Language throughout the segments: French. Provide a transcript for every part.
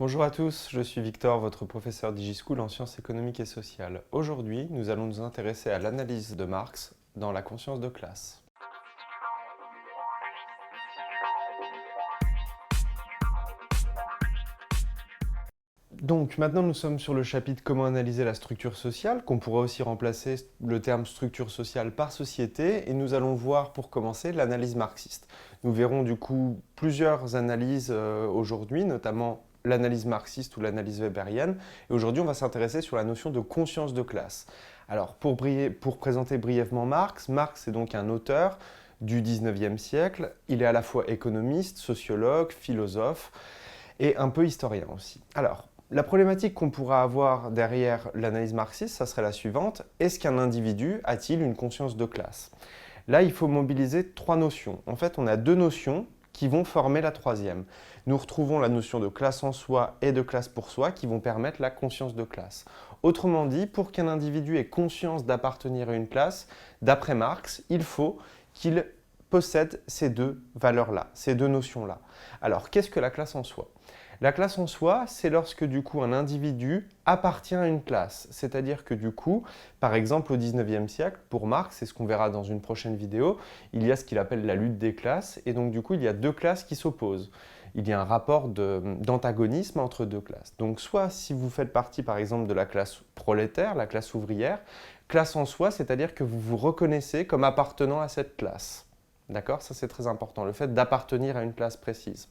Bonjour à tous, je suis Victor, votre professeur DigiSchool en sciences économiques et sociales. Aujourd'hui, nous allons nous intéresser à l'analyse de Marx dans la conscience de classe. Donc maintenant nous sommes sur le chapitre comment analyser la structure sociale, qu'on pourrait aussi remplacer le terme structure sociale par société, et nous allons voir pour commencer l'analyse marxiste. Nous verrons du coup plusieurs analyses aujourd'hui, notamment l'analyse marxiste ou l'analyse weberienne, et aujourd'hui on va s'intéresser sur la notion de conscience de classe. Alors pour présenter brièvement Marx, Marx est donc un auteur du 19e siècle, il est à la fois économiste, sociologue, philosophe, et un peu historien aussi. Alors, la problématique qu'on pourra avoir derrière l'analyse marxiste, ça serait la suivante. Est-ce qu'un individu a-t-il une conscience de classe? Là, il faut mobiliser trois notions. En fait, on a deux notions qui vont former la troisième. Nous retrouvons la notion de classe en soi et de classe pour soi qui vont permettre la conscience de classe. Autrement dit, pour qu'un individu ait conscience d'appartenir à une classe, d'après Marx, il faut qu'il possède ces deux valeurs-là, ces deux notions-là. Alors, qu'est-ce que la classe en soi? La classe en soi, c'est lorsque du coup un individu appartient à une classe. C'est-à-dire que du coup, par exemple au 19e siècle, pour Marx, c'est ce qu'on verra dans une prochaine vidéo, il y a ce qu'il appelle la lutte des classes, et donc du coup il y a deux classes qui s'opposent. Il y a un rapport d'antagonisme entre deux classes. Donc soit si vous faites partie par exemple de la classe prolétaire, la classe ouvrière, classe en soi, c'est-à-dire que vous vous reconnaissez comme appartenant à cette classe. D'accord? Ça c'est très important, le fait d'appartenir à une classe précise.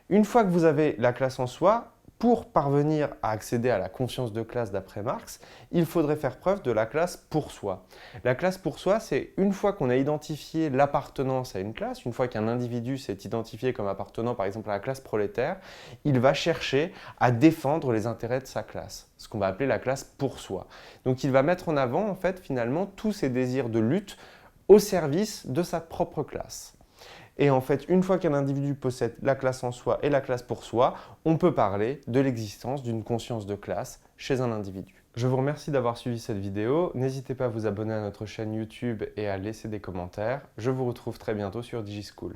Une fois que vous avez la classe en soi, pour parvenir à accéder à la conscience de classe d'après Marx, il faudrait faire preuve de la classe pour soi. La classe pour soi, c'est une fois qu'on a identifié l'appartenance à une classe, une fois qu'un individu s'est identifié comme appartenant par exemple à la classe prolétaire, il va chercher à défendre les intérêts de sa classe, ce qu'on va appeler la classe pour soi. Donc il va mettre en avant en fait finalement tous ses désirs de lutte au service de sa propre classe. Et en fait, une fois qu'un individu possède la classe en soi et la classe pour soi, on peut parler de l'existence d'une conscience de classe chez un individu. Je vous remercie d'avoir suivi cette vidéo. N'hésitez pas à vous abonner à notre chaîne YouTube et à laisser des commentaires. Je vous retrouve très bientôt sur DigiSchool.